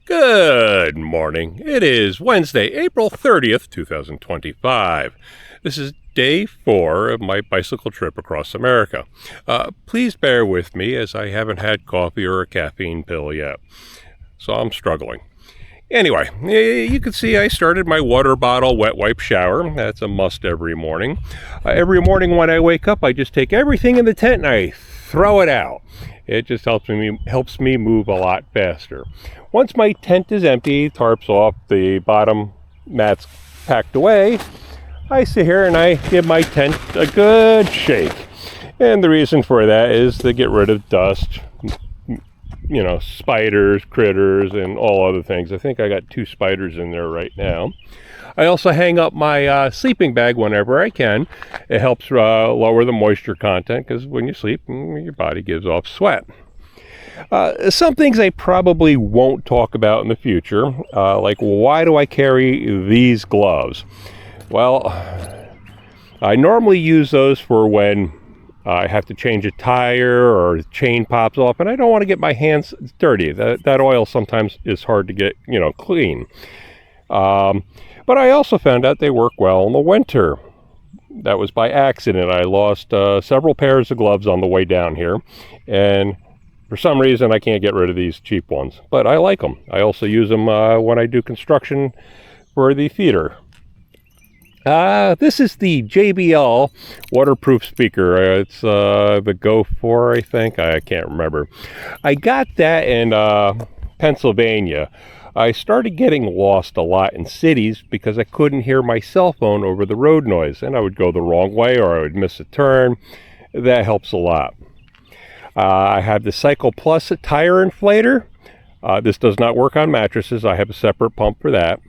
Good morning. It is Wednesday, April 30th, 2025. This is day 4 of my bicycle trip across America. Please bear with me as I haven't had coffee or a caffeine pill yet, so I'm struggling. Anyway, you can see I started my water bottle wet wipe shower. That's a must every morning. Every morning when I wake up, I just take everything in the tent and I throw it out. It just helps me move a lot faster. Once my tent is empty, tarps off, the bottom mats packed away, I sit here and I give my tent a good shake. And the reason for that is to get rid of dust, spiders, critters, and all other things. I think I got 2 spiders in there right now. I also hang up my sleeping bag whenever I can. It helps lower the moisture content because when you sleep, your body gives off sweat. Some things I probably won't talk about in the future, like why do I carry these gloves? Well, I normally use those for when I have to change a tire or the chain pops off and I don't want to get my hands dirty. That oil sometimes is hard to get, clean. But I also found out they work well in the winter. That was by accident. I lost several pairs of gloves on the way down here, and for some reason I can't get rid of these cheap ones, but I like them. I also use them when I do construction for the theater. This is the JBL waterproof speaker. It's the Go 4, I think. I can't remember. I got that in Pennsylvania. I started getting lost a lot in cities because I couldn't hear my cell phone over the road noise, and I would go the wrong way or I would miss a turn. That helps a lot. I have the Cycle Plus tire inflator. This does not work on mattresses. I have a separate pump for that.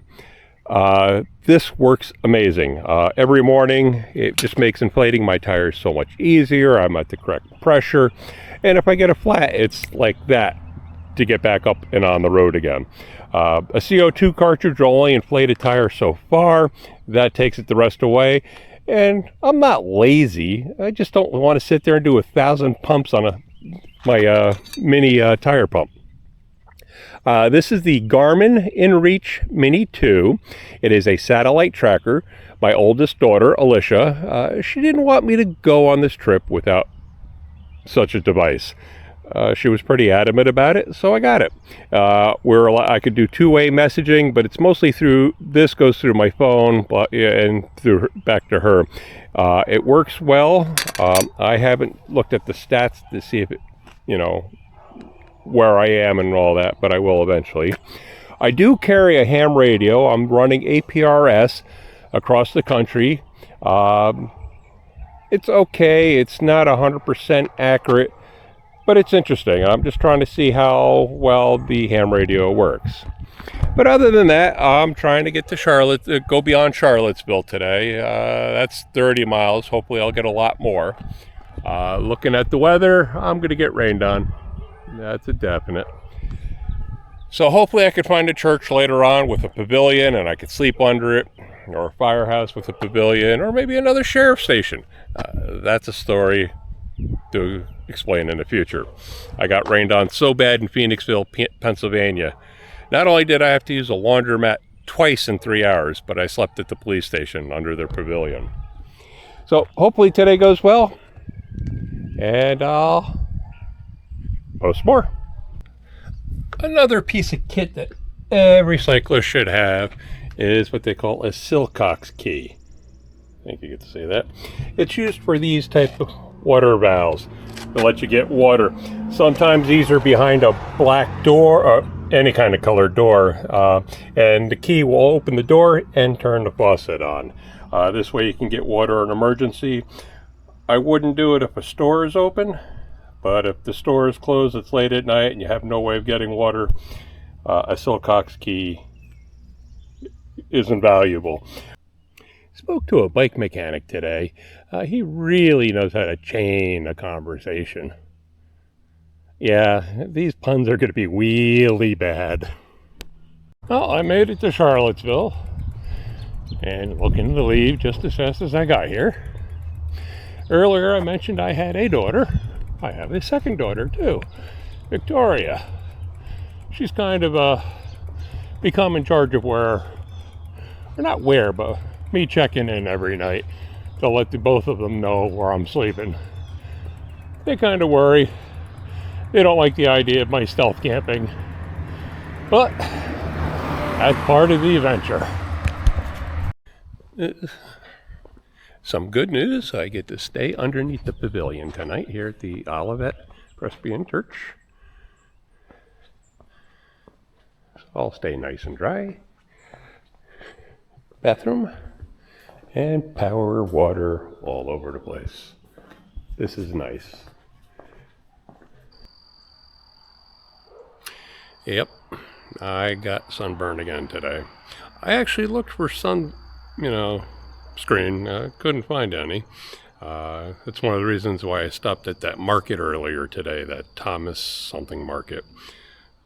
This works amazing. Every morning, it just makes inflating my tires so much easier. I'm at the correct pressure. And if I get a flat, it's like that to get back up and on the road again. A CO2 cartridge will only inflate a tire so far. That takes it the rest away. And I'm not lazy. I just don't want to sit there and do 1,000 pumps on my mini tire pump. This is the Garmin InReach Mini 2. It is a satellite tracker. My oldest daughter, Alicia, she didn't want me to go on this trip without such a device. She was pretty adamant about it, so I got it. I could do 2-way messaging, but it's mostly this goes through my phone and back to her. It works well. I haven't looked at the stats to see if it, where I am and all that, but I will eventually. I do carry a ham radio. I'm running APRS across the country. It's okay. It's not 100% accurate, but it's interesting. I'm just trying to see how well the ham radio works. But other than that, I'm trying to get to go beyond Charlottesville today. That's 30 miles. Hopefully I'll get a lot more. Looking at the weather, I'm going to get rained on. That's a definite. So hopefully I could find a church later on with a pavilion and I could sleep under it, or a firehouse with a pavilion, or maybe another sheriff's station. That's a story to explain in the future. I got rained on so bad in Phoenixville, Pennsylvania. Not only did I have to use a laundromat twice in 3 hours, but I slept at the police station under their pavilion. So hopefully today goes well, and I'll post more. Another piece of kit that every cyclist should have is what they call a Silcox key. I think you get to say that. It's used for these type of water valves to let you get water. Sometimes these are behind a black door or any kind of colored door, and the key will open the door and turn the faucet on. This way you can get water in an emergency. I wouldn't do it if a store is open, but if the store is closed, it's late at night and you have no way of getting water, a Silcox key is invaluable. Spoke to a bike mechanic today. He really knows how to chain a conversation. Yeah, these puns are going to be really bad. Well, I made it to Charlottesville and looking to leave just as fast as I got here. Earlier I mentioned I had a daughter. I have a second daughter too, Victoria. She's kind of a become in charge of but me checking in every night to let the both of them know where I'm sleeping. They kind of worry. They don't like the idea of my stealth camping, but that's part of the adventure. Some good news, I get to stay underneath the pavilion tonight here at the Olivet Presbyterian Church. I'll stay nice and dry. Bathroom and power, water all over the place. This is nice. Yep, I got sunburn again today. I actually looked for screen, couldn't find any. That's one of the reasons why I stopped at that market earlier today, that Thomas something market,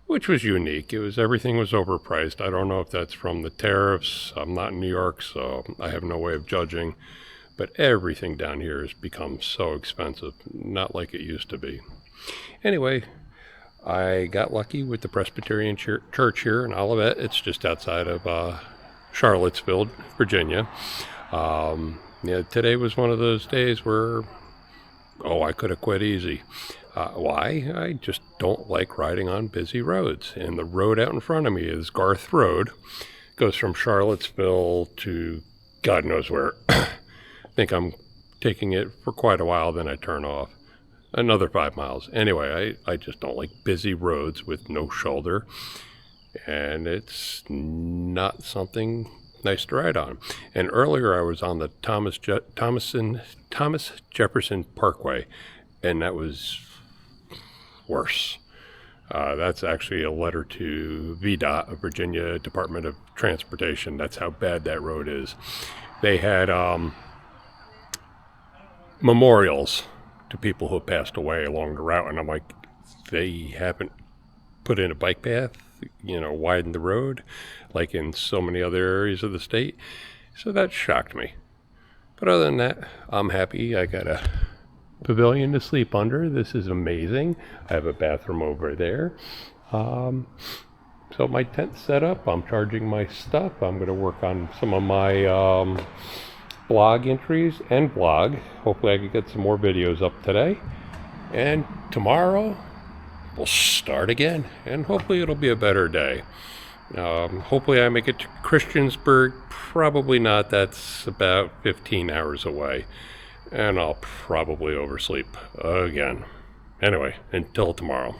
which was unique. Everything was overpriced. I don't know if that's from the tariffs. I'm not in New York, so I have no way of judging. But everything down here has become so expensive, not like it used to be. Anyway, I got lucky with the Presbyterian church here in Olivet. It's just outside of Charlottesville, Virginia. Today was one of those days where, I could have quit easy. Why? I just don't like riding on busy roads. And the road out in front of me is Garth Road. It goes from Charlottesville to God knows where. I think I'm taking it for quite a while, then I turn off. Another 5 miles. Anyway, I just don't like busy roads with no shoulder. And it's not something nice to ride on. And earlier I was on the Thomas Jefferson Parkway, and that was worse. That's actually a letter to VDOT, Virginia Department of Transportation. That's how bad that road is. They had memorials to people who passed away along the route, and I'm like, they haven't put in a bike path, widened the road like in so many other areas of the state. So that shocked me. But other than that, I'm happy. I got a pavilion to sleep under. This is amazing. I have a bathroom over there. So my tent's set up. I'm charging my stuff. I'm going to work on some of my blog entries and blog. Hopefully I can get some more videos up today. And tomorrow we'll start again. And hopefully it'll be a better day. Hopefully I make it to Christiansburg. Probably not. That's about 15 hours away. And I'll probably oversleep again. Anyway, until tomorrow.